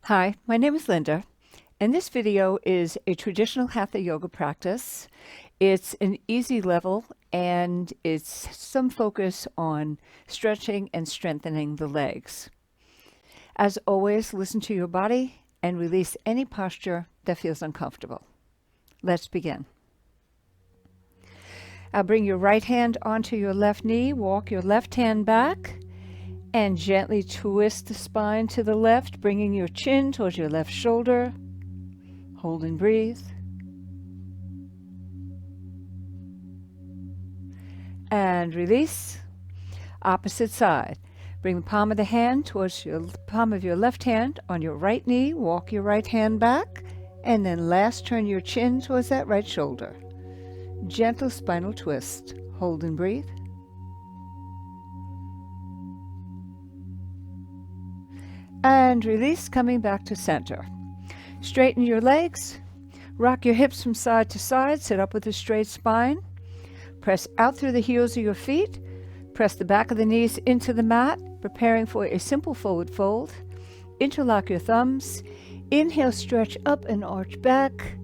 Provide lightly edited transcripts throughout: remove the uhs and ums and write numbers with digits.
Hi, my name is Linda, and this video is a traditional Hatha Yoga practice. It's an easy level, and it's some focus on stretching and strengthening the legs. As always, listen to your body and release any posture that feels uncomfortable. Let's begin. Bring your right hand onto your left knee, walk your left hand back, and gently twist the spine to the left, bringing your chin towards your left shoulder. Hold and breathe. And release. Opposite side. Bring the palm of the hand towards your palm of your left hand on your right knee. Walk your right hand back. And then last, turn your chin towards that right shoulder. Gentle spinal twist. Hold and breathe. And release, coming back to center. Straighten your legs. Rock your hips from side to side. Sit up with a straight spine. Press out through the heels of your feet. Press the back of the knees into the mat, preparing for a simple forward fold. Interlock your thumbs. Inhale, stretch up and arch back.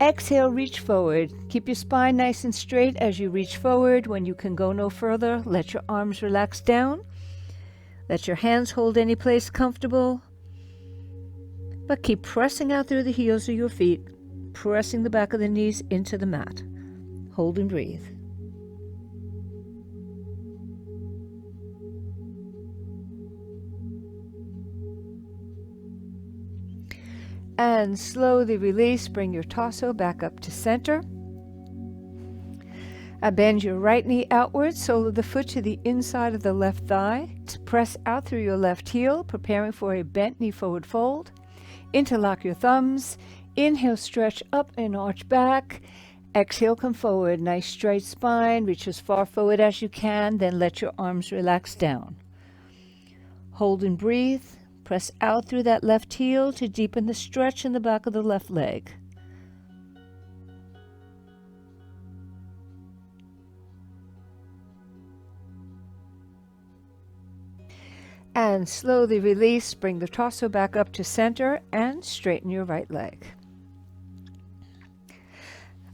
Exhale, reach forward. Keep your spine nice and straight as you reach forward. When you can go no further, let your arms relax down. Let your hands hold any place comfortable, but keep pressing out through the heels of your feet, pressing the back of the knees into the mat. Hold and breathe. And slowly release, bring your torso back up to center. Bend your right knee outward, sole of the foot to the inside of the left thigh. Press out through your left heel, preparing for a bent knee forward fold. Interlock your thumbs. Inhale, stretch up and arch back. Exhale, come forward. Nice straight spine. Reach as far forward as you can. Then let your arms relax down. Hold and breathe. Press out through that left heel to deepen the stretch in the back of the left leg. And slowly release, bring the torso back up to center and straighten your right leg.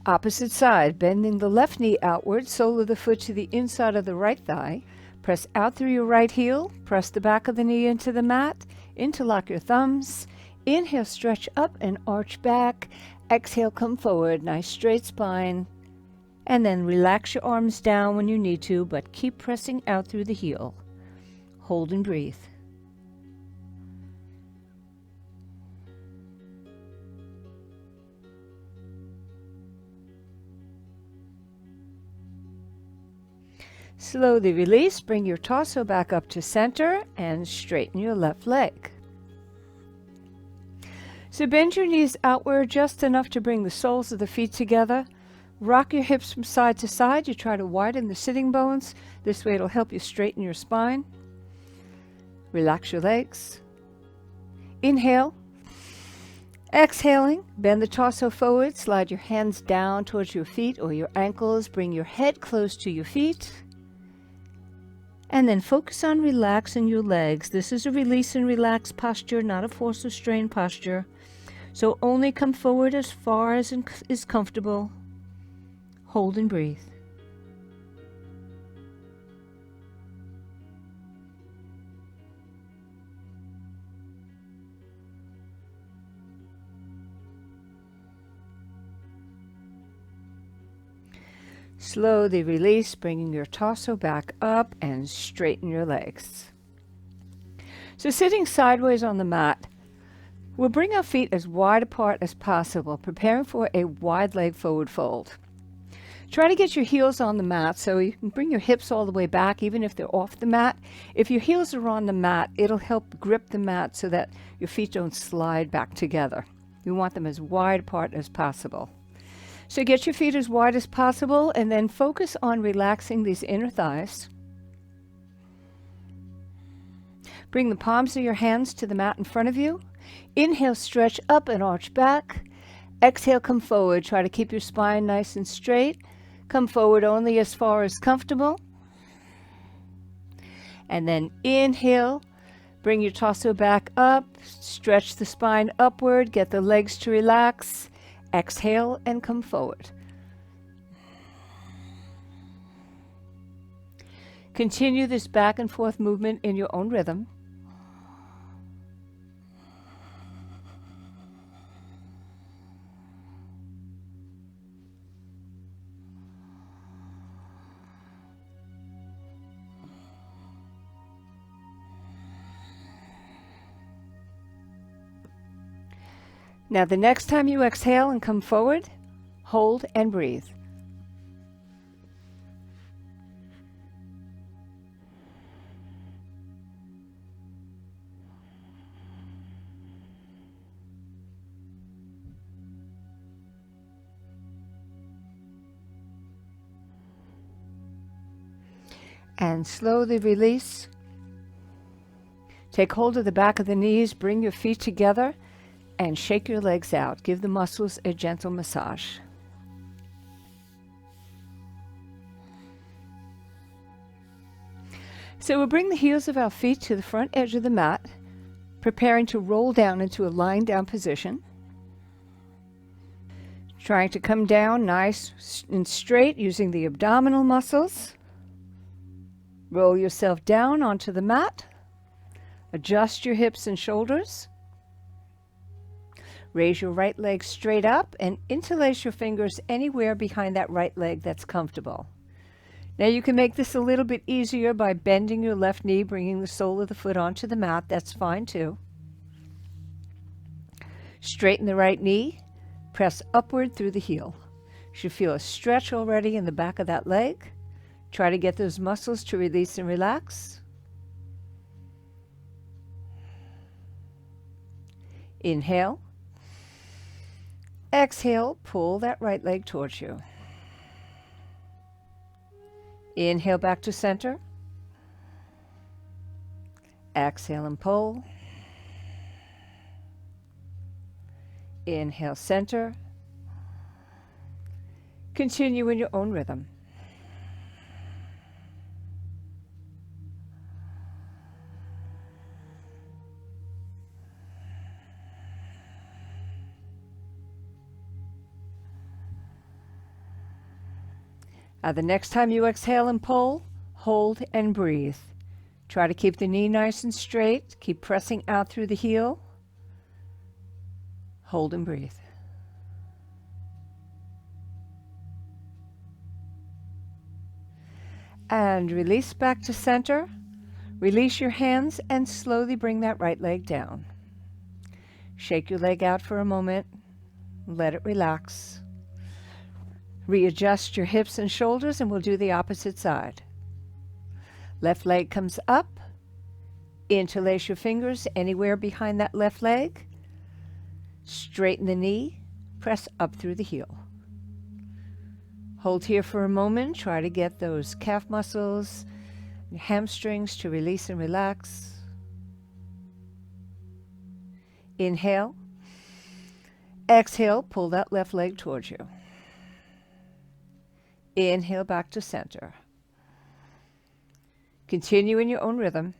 Opposite side, bending the left knee outward, sole of the foot to the inside of the right thigh. Press out through your right heel, press the back of the knee into the mat, interlock your thumbs. Inhale, stretch up and arch back. Exhale, come forward, nice straight spine. And then relax your arms down when you need to, but keep pressing out through the heel. Hold and breathe. Slowly release, bring your torso back up to center and straighten your left leg. So bend your knees outward just enough to bring the soles of the feet together. Rock your hips from side to side. You try to widen the sitting bones. This way it'll help you straighten your spine. Relax your legs. Inhale. Exhaling, bend the torso forward. Slide your hands down towards your feet or your ankles. Bring your head close to your feet. And then focus on relaxing your legs. This is a release and relax posture, not a force or strain posture. So only come forward as far as is comfortable. Hold and breathe. Slowly release, bringing your torso back up and straighten your legs. So sitting sideways on the mat, we'll bring our feet as wide apart as possible, preparing for a wide leg forward fold. Try to get your heels on the mat so you can bring your hips all the way back, even if they're off the mat. If your heels are on the mat, it'll help grip the mat so that your feet don't slide back together. You want them as wide apart as possible. So get your feet as wide as possible and then focus on relaxing these inner thighs. Bring the palms of your hands to the mat in front of you. Inhale, stretch up and arch back. Exhale, come forward. Try to keep your spine nice and straight. Come forward only as far as comfortable. And then inhale, Bring your torso back up, stretch the spine upward, get the legs to relax. Exhale and come forward. Continue this back and forth movement in your own rhythm. Now the next time you exhale and come forward, hold and breathe. And slowly release. Take hold of the back of the knees, bring your feet together, and shake your legs out. Give the muscles a gentle massage. So we'll bring the heels of our feet to the front edge of the mat, preparing to roll down into a lying down position. Trying to come down nice and straight using the abdominal muscles. Roll yourself down onto the mat. Adjust your hips and shoulders. Raise your right leg straight up and interlace your fingers anywhere behind that right leg that's comfortable. Now you can make this a little bit easier by bending your left knee, bringing the sole of the foot onto the mat. That's fine too. Straighten the right knee. Press upward through the heel. You should feel a stretch already in the back of that leg. Try to get those muscles to release and relax. Inhale. Exhale, pull that right leg towards you. Inhale back to center. Exhale and pull. Inhale, center. Continue in your own rhythm. The next time you exhale and pull, hold and breathe. Try to keep the knee nice and straight. Keep pressing out through the heel. Hold and breathe. And release back to center. Release your hands and slowly bring that right leg down. Shake your leg out for a moment. Let it relax. Readjust your hips and shoulders and we'll do the opposite side. Left leg comes up. Interlace your fingers anywhere behind that left leg. Straighten the knee. Press up through the heel. Hold here for a moment. Try to get those calf muscles and hamstrings to release and relax. Inhale. Exhale, pull that left leg towards you. Inhale back to center. Continue in your own rhythm.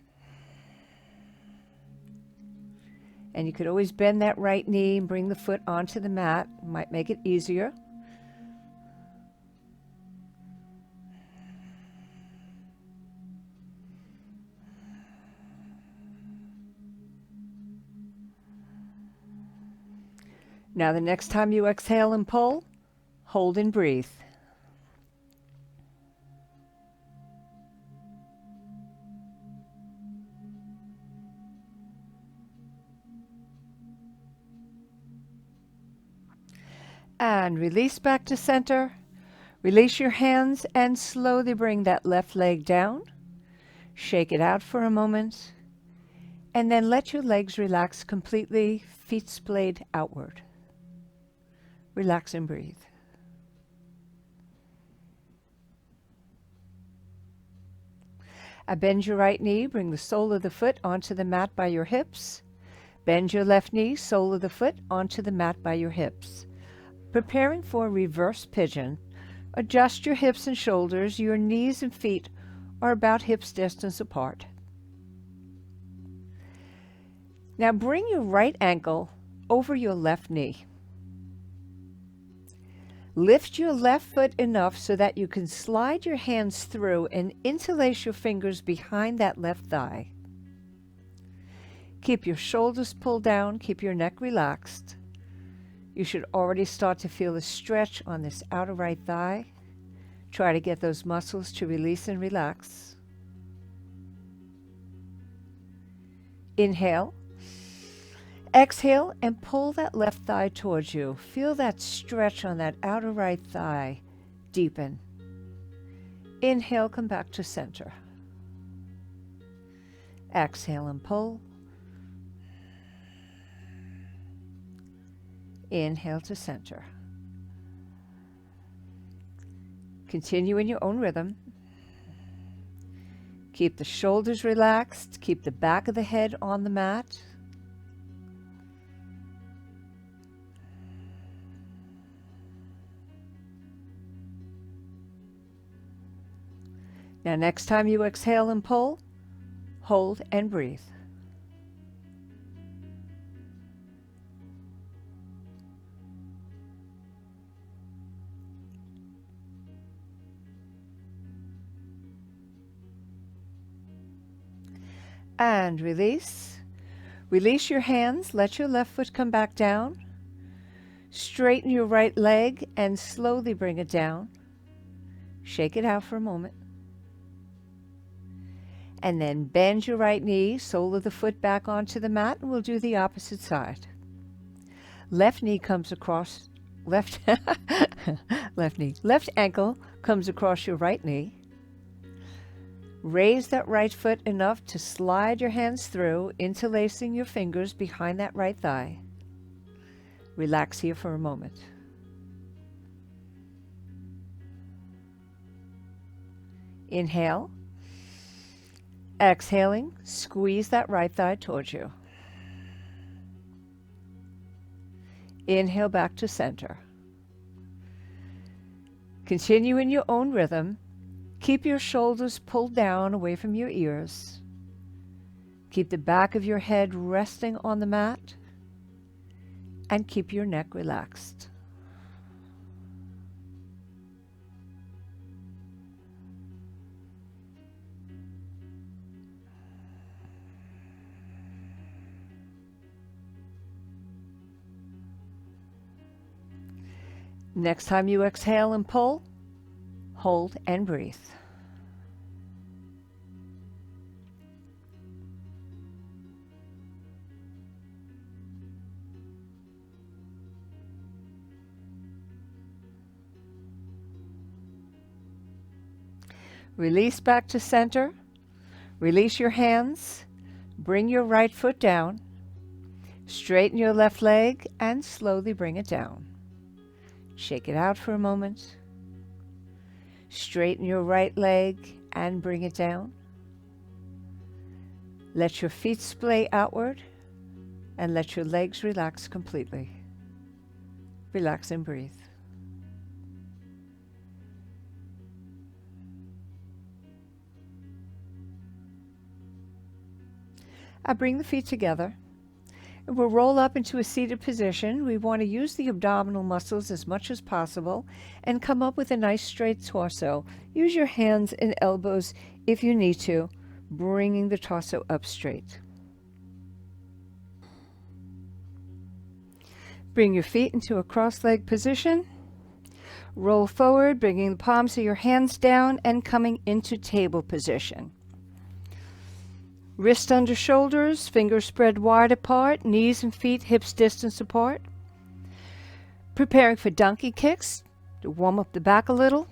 And you could always bend that right knee and bring the foot onto the mat. Might make it easier. Now the next time you exhale and pull, hold and breathe. And release back to center. Release your hands and slowly bring that left leg down. Shake it out for a moment. And then let your legs relax completely, feet splayed outward. Relax and breathe. Bend your right knee, bring the sole of the foot onto the mat by your hips. Bend your left knee, sole of the foot onto the mat by your hips. Preparing for reverse pigeon, adjust your hips and shoulders. Your knees and feet are about hips distance apart. Now bring your right ankle over your left knee. Lift your left foot enough so that you can slide your hands through and interlace your fingers behind that left thigh. Keep your shoulders pulled down, keep your neck relaxed. You should already start to feel a stretch on this outer right thigh. Try to get those muscles to release and relax. Inhale. Exhale and pull that left thigh towards you. Feel that stretch on that outer right thigh deepen. Inhale, come back to center. Exhale and pull. Inhale to center. Continue in your own rhythm. Keep the shoulders relaxed. Keep the back of the head on the mat. Now, next time you exhale and pull, hold and breathe. And release. Release your hands. Let your left foot come back down. Straighten your right leg and slowly bring it down. Shake it out for a moment. And then bend your right knee, sole of the foot back onto the mat, and we'll do the opposite side. Left knee comes across, left ankle comes across your right knee. Raise that right foot enough to slide your hands through, interlacing your fingers behind that right thigh. Relax here for a moment. Inhale. Exhaling, squeeze that right thigh towards you. Inhale back to center. Continue in your own rhythm. Keep your shoulders pulled down away from your ears. Keep the back of your head resting on the mat. And keep your neck relaxed. Next time you exhale and pull, hold and breathe. Release back to center. Release your hands. Bring your right foot down. Straighten your left leg and slowly bring it down. Shake it out for a moment. Straighten your right leg and bring it down. Let your feet splay outward and let your legs relax completely. Relax and breathe. I bring the feet together. We'll roll up into a seated position. We want to use the abdominal muscles as much as possible and come up with a nice straight torso. Use your hands and elbows if you need to, bringing the torso up straight. Bring your feet into a cross-legged position. Roll forward, bringing the palms of your hands down and coming into table position. Wrist under shoulders, fingers spread wide apart, knees and feet hips distance apart. Preparing for donkey kicks to warm up the back a little.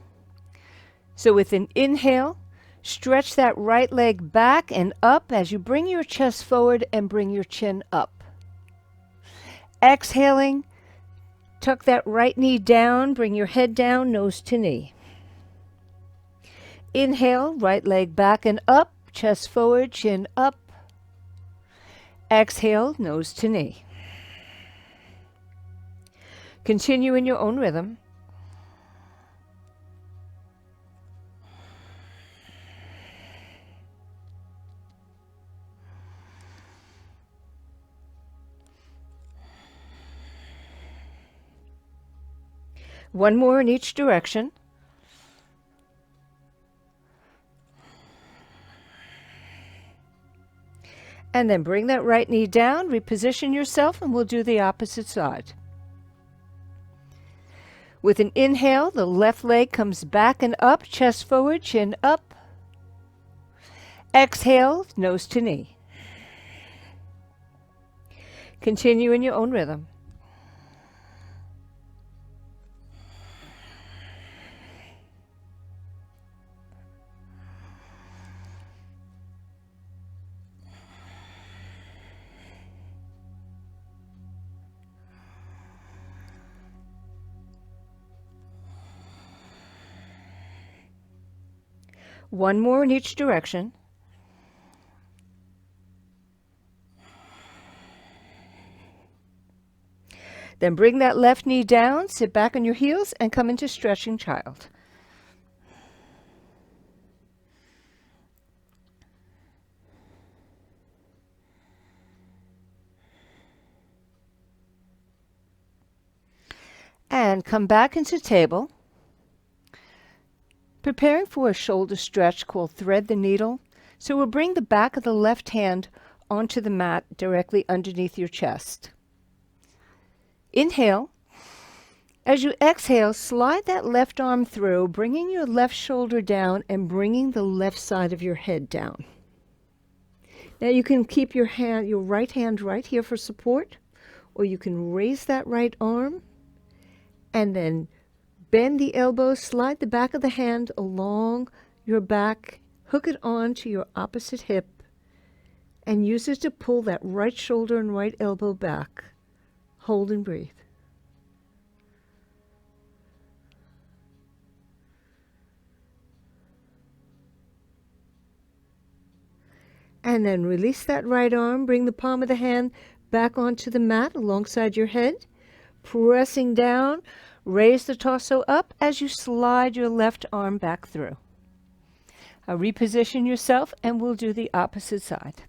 So with an inhale, stretch that right leg back and up as you bring your chest forward and bring your chin up. Exhaling, tuck that right knee down, bring your head down, nose to knee. Inhale, right leg back and up. Chest forward, chin up. Exhale, nose to knee. Continue in your own rhythm. One more in each direction. And then bring that right knee down, reposition yourself, and we'll do the opposite side. With an inhale, the left leg comes back and up, chest forward, chin up. Exhale, nose to knee. Continue in your own rhythm. One more in each direction. Then bring that left knee down, sit back on your heels, and come into stretching child. And come back into table. Preparing for a shoulder stretch called thread the needle. So we'll bring the back of the left hand onto the mat directly underneath your chest. Inhale. As you exhale, slide that left arm through, bringing your left shoulder down and bringing the left side of your head down. Now you can keep your right hand right here for support, or you can raise that right arm and then bend the elbows, slide the back of the hand along your back, hook it on to your opposite hip, and use it to pull that right shoulder and right elbow back. Hold and breathe. And then release that right arm, bring the palm of the hand back onto the mat alongside your head, pressing down. Raise the torso up as you slide your left arm back through. Reposition yourself and we'll do the opposite side.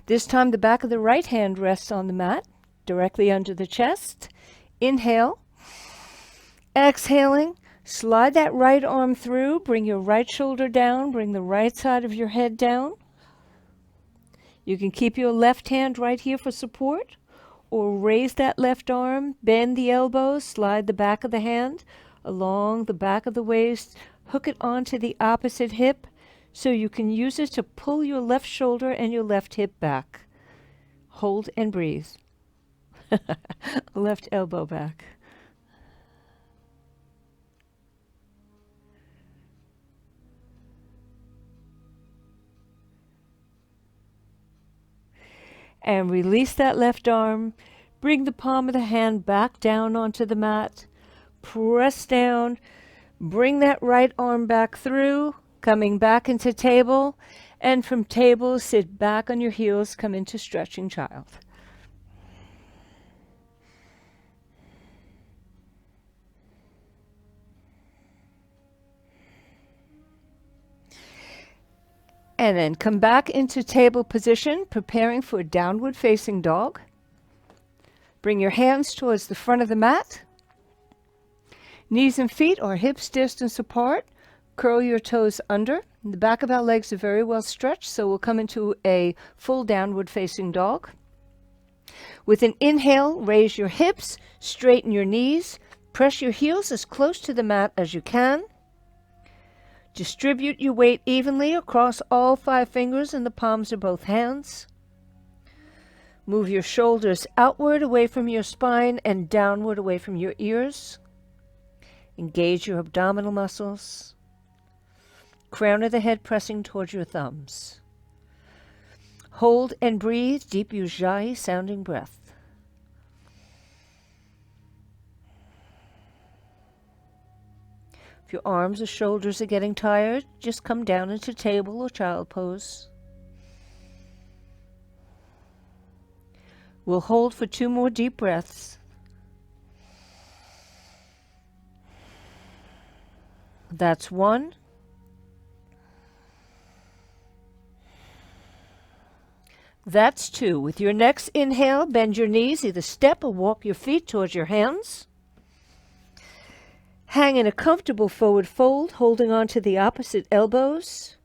This time the back of the right hand rests on the mat, directly under the chest. Inhale. Exhaling, slide that right arm through, bring your right shoulder down, bring the right side of your head down. You can keep your left hand right here for support, or raise that left arm, bend the elbows, slide the back of the hand along the back of the waist, hook it onto the opposite hip so you can use it to pull your left shoulder and your left hip back. Hold and breathe. Left elbow back. And release that left arm. Bring the palm of the hand back down onto the mat. Press down. Bring that right arm back through, coming back into table. And from table, sit back on your heels, come into stretching child. And then come back into table position, preparing for downward facing dog. Bring your hands towards the front of the mat. Knees and feet are hips distance apart. Curl your toes under. The back of our legs are very well stretched, so we'll come into a full downward facing dog. With an inhale, raise your hips, straighten your knees, press your heels as close to the mat as you can. Distribute your weight evenly across all 5 fingers in the palms of both hands. Move your shoulders outward away from your spine and downward away from your ears. Engage your abdominal muscles. Crown of the head pressing towards your thumbs. Hold and breathe, deep Ujjayi sounding breath. If your arms or shoulders are getting tired, just come down into table or child pose. We'll hold for 2 more deep breaths. That's 1. That's 2. With your next inhale, bend your knees, either step or walk your feet towards your hands. Hang in a comfortable forward fold, holding on to the opposite elbows.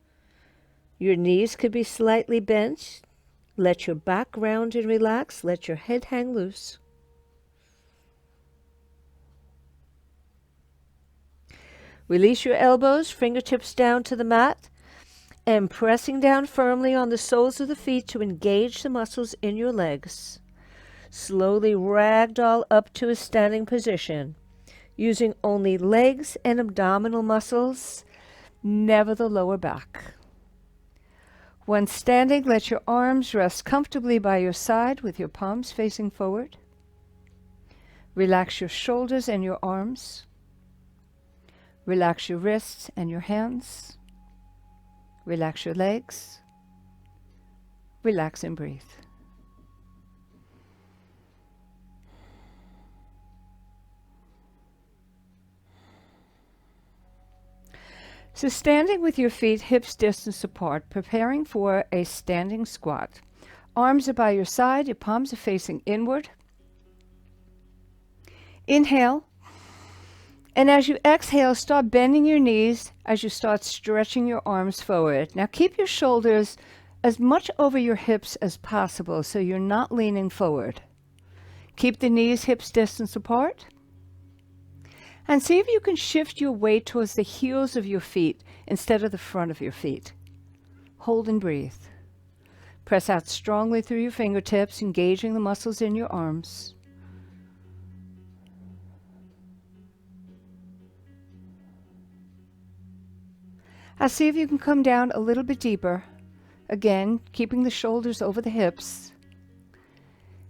Your knees could be slightly bent. Let your back round and relax. Let your head hang loose. Release your elbows, fingertips down to the mat, and pressing down firmly on the soles of the feet to engage the muscles in your legs. Slowly ragdoll up to a standing position, using only legs and abdominal muscles, never the lower back. When standing, let your arms rest comfortably by your side with your palms facing forward. Relax your shoulders and your arms. Relax your wrists and your hands. Relax your legs. Relax and breathe. So standing with your feet hips distance apart, preparing for a standing squat. Arms are by your side, your palms are facing inward. Inhale. And as you exhale, start bending your knees as you start stretching your arms forward. Now keep your shoulders as much over your hips as possible so you're not leaning forward. Keep the knees hips distance apart. And see if you can shift your weight towards the heels of your feet instead of the front of your feet. Hold and breathe. Press out strongly through your fingertips, engaging the muscles in your arms. Now see if you can come down a little bit deeper. Again, keeping the shoulders over the hips.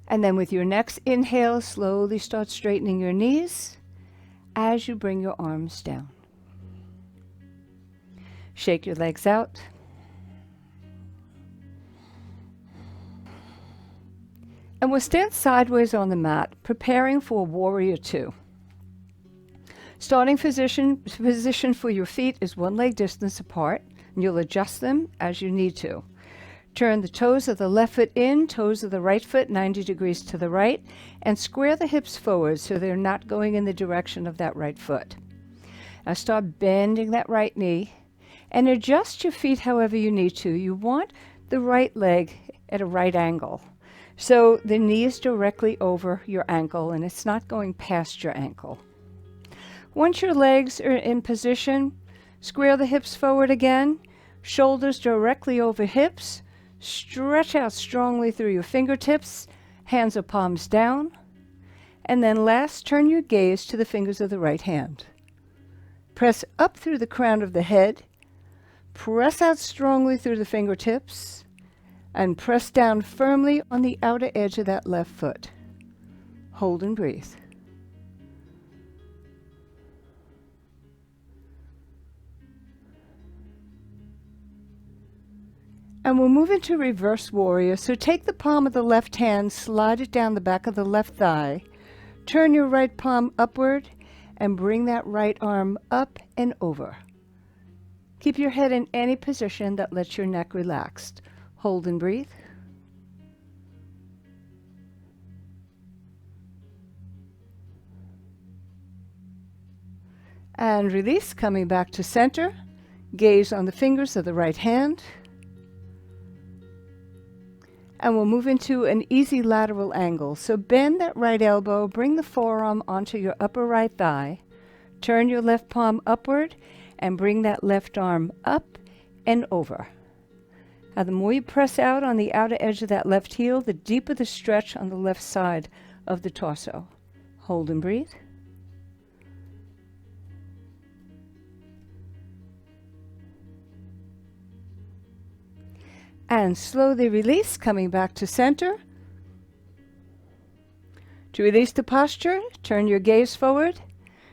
And then with your next inhale, slowly start straightening your knees as you bring your arms down. Shake your legs out. And we'll stand sideways on the mat, preparing for warrior two. Starting position for your feet is one leg distance apart, and you'll adjust them as you need to. Turn the toes of the left foot in, toes of the right foot 90 degrees to the right, and square the hips forward so they're not going in the direction of that right foot. Now start bending that right knee and adjust your feet however you need to. You want the right leg at a right angle. So the knee is directly over your ankle and it's not going past your ankle. Once your legs are in position, square the hips forward again, shoulders directly over hips. Stretch out strongly through your fingertips, hands or palms down. And then last, turn your gaze to the fingers of the right hand. Press up through the crown of the head. Press out strongly through the fingertips. And press down firmly on the outer edge of that left foot. Hold and breathe. And we'll move into reverse warrior. So take the palm of the left hand, slide it down the back of the left thigh. Turn your right palm upward and bring that right arm up and over. Keep your head in any position that lets your neck relax. Hold and breathe. And release, coming back to center. Gaze on the fingers of the right hand. And we'll move into an easy lateral angle. So bend that right elbow, bring the forearm onto your upper right thigh, turn your left palm upward, and bring that left arm up and over. Now the more you press out on the outer edge of that left heel, the deeper the stretch on the left side of the torso. Hold and breathe. And slowly release, coming back to center. To release the posture, turn your gaze forward.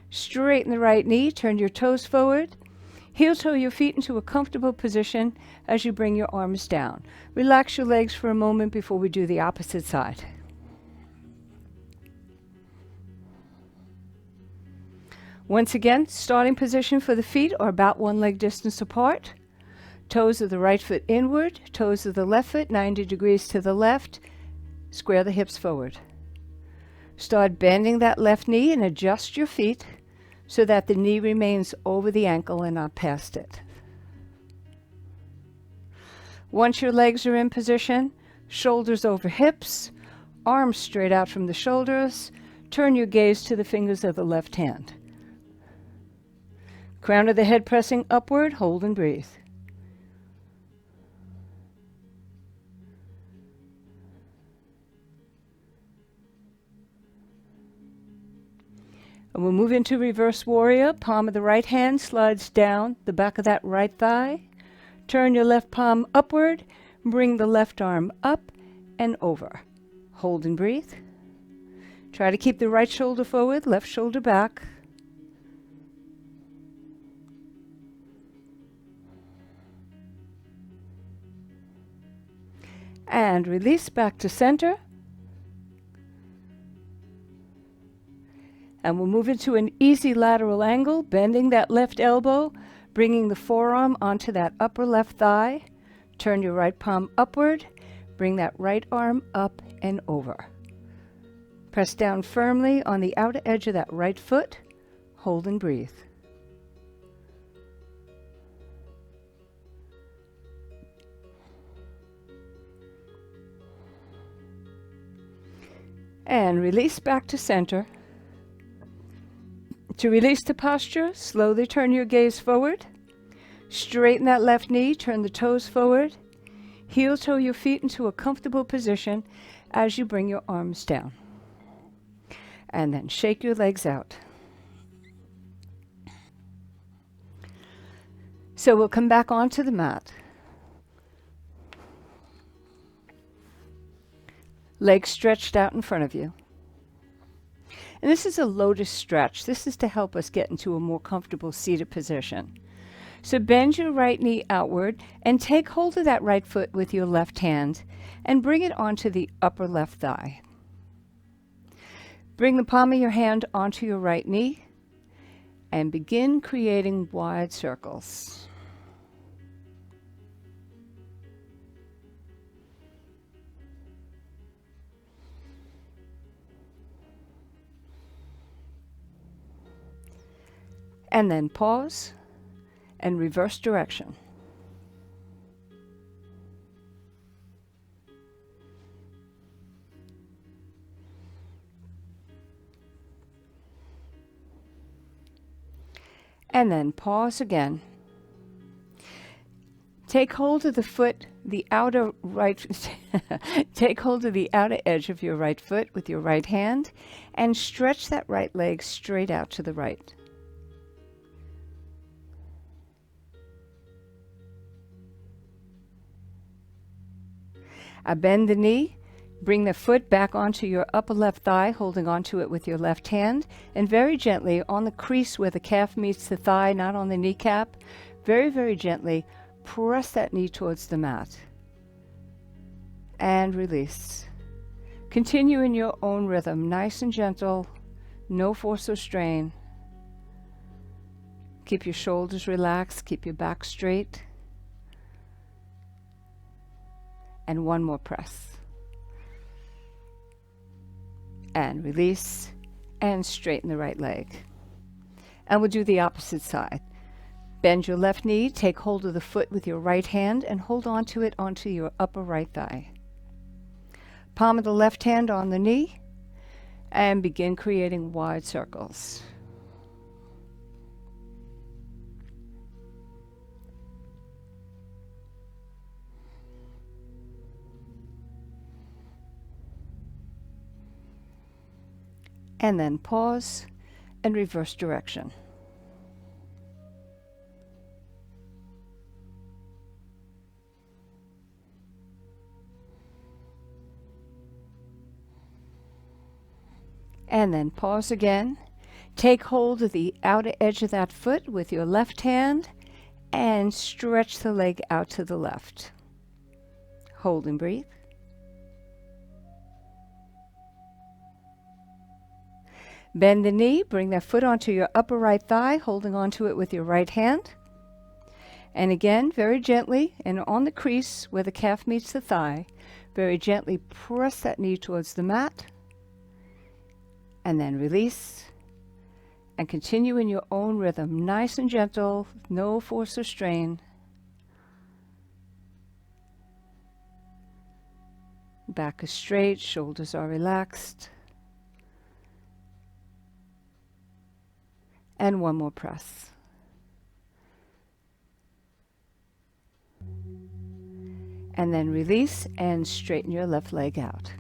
Straighten the right knee, turn your toes forward. Heel toe your feet into a comfortable position as you bring your arms down. Relax your legs for a moment before we do the opposite side. Once again, starting position for the feet are about one leg distance apart. Toes of the right foot inward, toes of the left foot 90 degrees to the left. Square the hips forward. Start bending that left knee and adjust your feet. so that the knee remains over the ankle and not past it. Once your legs are in position, shoulders over hips, arms straight out from the shoulders, turn your gaze to the fingers of the left hand. Crown of the head pressing upward, hold and breathe. And we'll move into reverse warrior. Palm of the right hand slides down the back of that right thigh. Turn your left palm upward. Bring the left arm up and over. Hold and breathe. Try to keep the right shoulder forward, left shoulder back. And release back to center. And we'll move into an easy lateral angle, bending that left elbow, bringing the forearm onto that upper left thigh. Turn your right palm upward, bring that right arm up and over. Press down firmly on the outer edge of that right foot. Hold and breathe. And release back to center. To release the posture, slowly turn your gaze forward. Straighten that left knee, turn the toes forward. Heel toe your feet into a comfortable position as you bring your arms down. And then shake your legs out. So we'll come back onto the mat. Legs stretched out in front of you. And this is a lotus stretch. This is to help us get into a more comfortable seated position. So bend your right knee outward and take hold of that right foot with your left hand and bring it onto the upper left thigh. Bring the palm of your hand onto your right knee and begin creating wide circles. And then pause and reverse direction. And then pause again. Take hold of the foot, the outer right, take hold of the outer edge of your right foot with your right hand and stretch that right leg straight out to the right. Bend the knee, bring the foot back onto your upper left thigh, holding onto it with your left hand, and very gently on the crease where the calf meets the thigh, not on the kneecap, very, very gently press that knee towards the mat. And release. Continue in your own rhythm, nice and gentle, no force or strain. Keep your shoulders relaxed, keep your back straight. And one more press. And release, and straighten the right leg. And we'll do the opposite side. Bend your left knee, take hold of the foot with your right hand, and hold onto it onto your upper right thigh. Palm of the left hand on the knee, and begin creating wide circles. And then pause and reverse direction. And then pause again. Take hold of the outer edge of that foot with your left hand and stretch the leg out to the left. Hold and breathe. Bend the knee, bring that foot onto your upper right thigh, holding onto it with your right hand. And again, very gently, and on the crease where the calf meets the thigh, very gently press that knee towards the mat. And then release. And continue in your own rhythm, nice and gentle, no force or strain. Back is straight, shoulders are relaxed. And one more press. And then release and straighten your left leg out.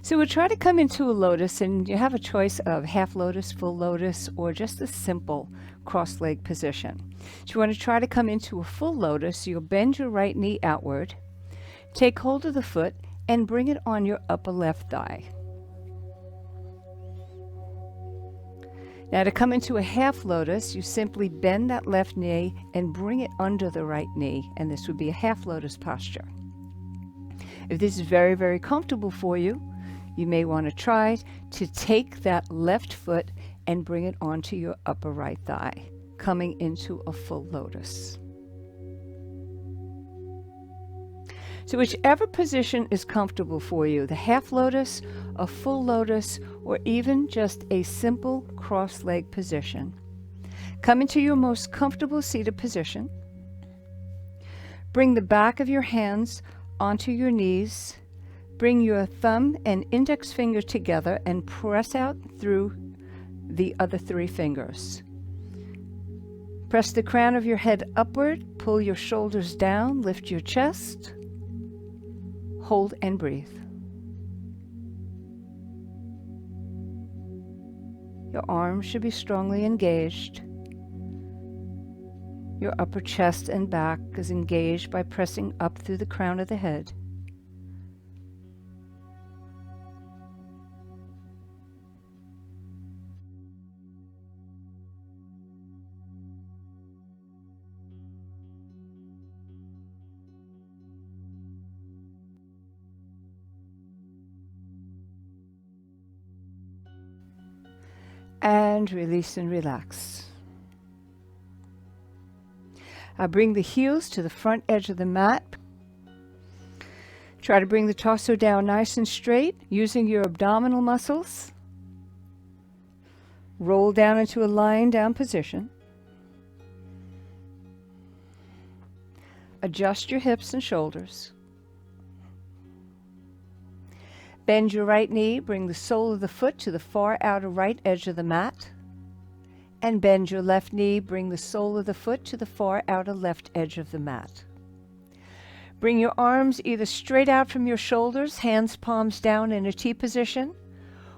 So we'll try to come into a lotus, and you have a choice of half lotus, full lotus, or just a simple cross leg position. So you want to try to come into a full lotus. You'll bend your right knee outward, take hold of the foot, and bring it on your upper left thigh. Now to come into a half lotus, you simply bend that left knee and bring it under the right knee, and this would be a half lotus posture. If this is very, very comfortable for you, you may want to try to take that left foot and bring it onto your upper right thigh, coming into a full lotus. So whichever position is comfortable for you, the half lotus, a full lotus, or even just a simple cross-leg position. Come into your most comfortable seated position. Bring the back of your hands onto your knees. Bring your thumb and index finger together and press out through the other three fingers. Press the crown of your head upward, pull your shoulders down, lift your chest. Hold and breathe. Your arms should be strongly engaged. Your upper chest and back is engaged by pressing up through the crown of the head. And release and relax. Bring the heels to the front edge of the mat. Try to bring the torso down nice and straight using your abdominal muscles. Roll down into a lying down position. Adjust your hips and shoulders. Bend your right knee, bring the sole of the foot to the far outer right edge of the mat. And bend your left knee, bring the sole of the foot to the far outer left edge of the mat. Bring your arms either straight out from your shoulders, hands palms down in a T position,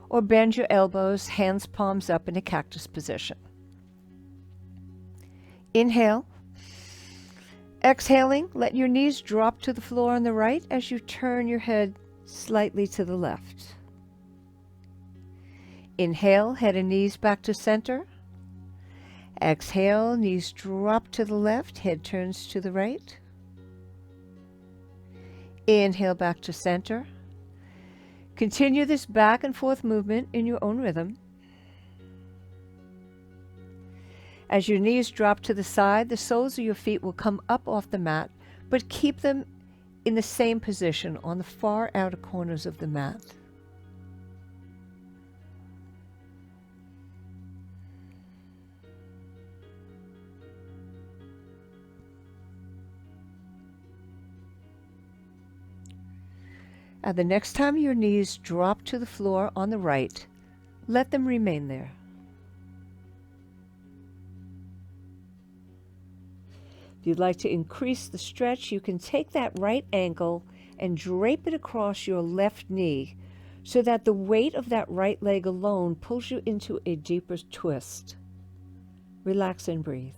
or bend your elbows, hands palms up in a cactus position. Inhale. Exhaling, let your knees drop to the floor on the right as you turn your head slightly to the left. Inhale, head and knees back to center. Exhale, knees drop to the left, head turns to the right. Inhale back to center. Continue this back and forth movement in your own rhythm. As your knees drop to the side, the soles of your feet will come up off the mat, but keep them in the same position on the far outer corners of the mat. The next time your knees drop to the floor on the right, let them remain there. If you'd like to increase the stretch, you can take that right ankle and drape it across your left knee so that the weight of that right leg alone pulls you into a deeper twist. Relax and breathe.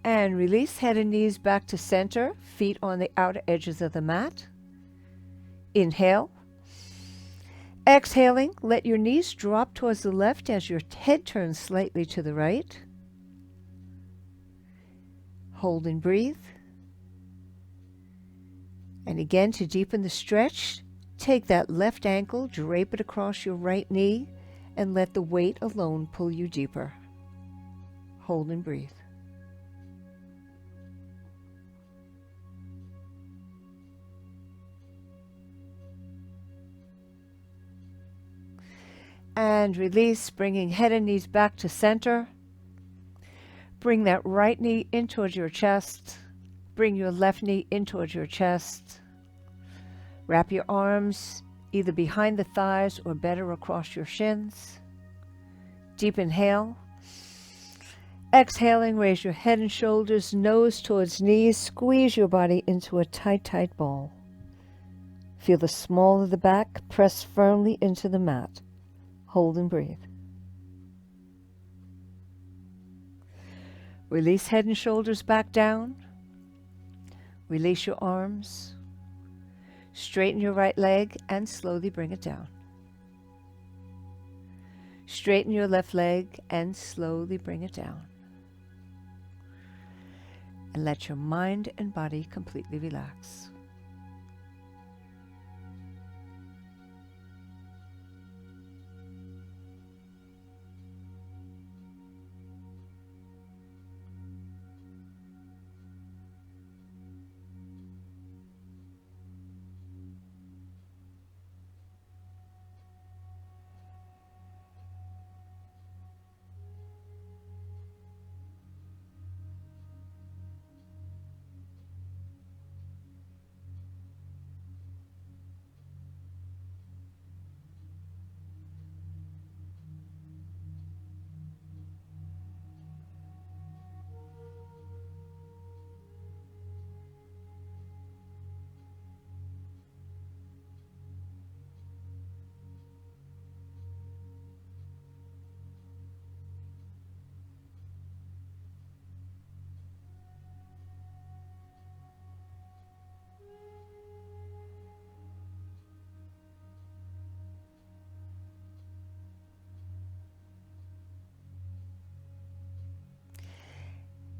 And release, head and knees back to center, feet on the outer edges of the mat. Inhale. Exhaling, let your knees drop towards the left as your head turns slightly to the right. Hold and breathe. And again, to deepen the stretch, take that left ankle, drape it across your right knee, and let the weight alone pull you deeper. Hold and breathe. And release, bringing head and knees back to center. Bring that right knee in towards your chest. Bring your left knee in towards your chest. Wrap your arms either behind the thighs or better across your shins. Deep inhale. Exhaling, raise your head and shoulders, nose towards knees. Squeeze your body into a tight, tight ball. Feel the small of the back press firmly into the mat. Hold and breathe. Release head and shoulders back down. Release your arms. Straighten your right leg and slowly bring it down. Straighten your left leg and slowly bring it down. And let your mind and body completely relax.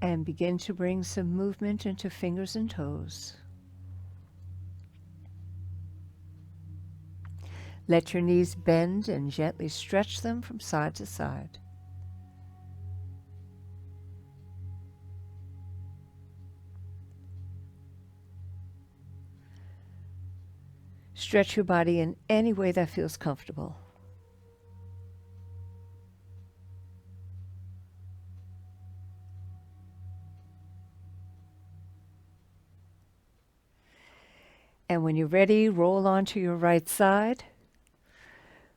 And begin to bring some movement into fingers and toes. Let your knees bend and gently stretch them from side to side. Stretch your body in any way that feels comfortable. And when you're ready, roll onto your right side.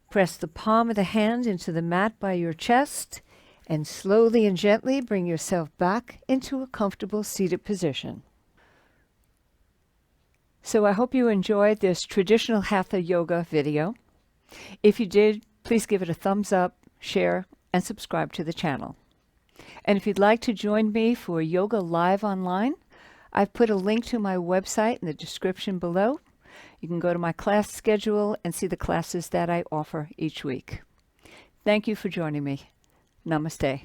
Press the palm of the hand into the mat by your chest and slowly and gently bring yourself back into a comfortable seated position. So I hope you enjoyed this Traditional Hatha Yoga video. If you did, please give it a thumbs up, share, and subscribe to the channel. And if you'd like to join me for Yoga Live Online, I've put a link to my website in the description below. You can go to my class schedule and see the classes that I offer each week. Thank you for joining me. Namaste.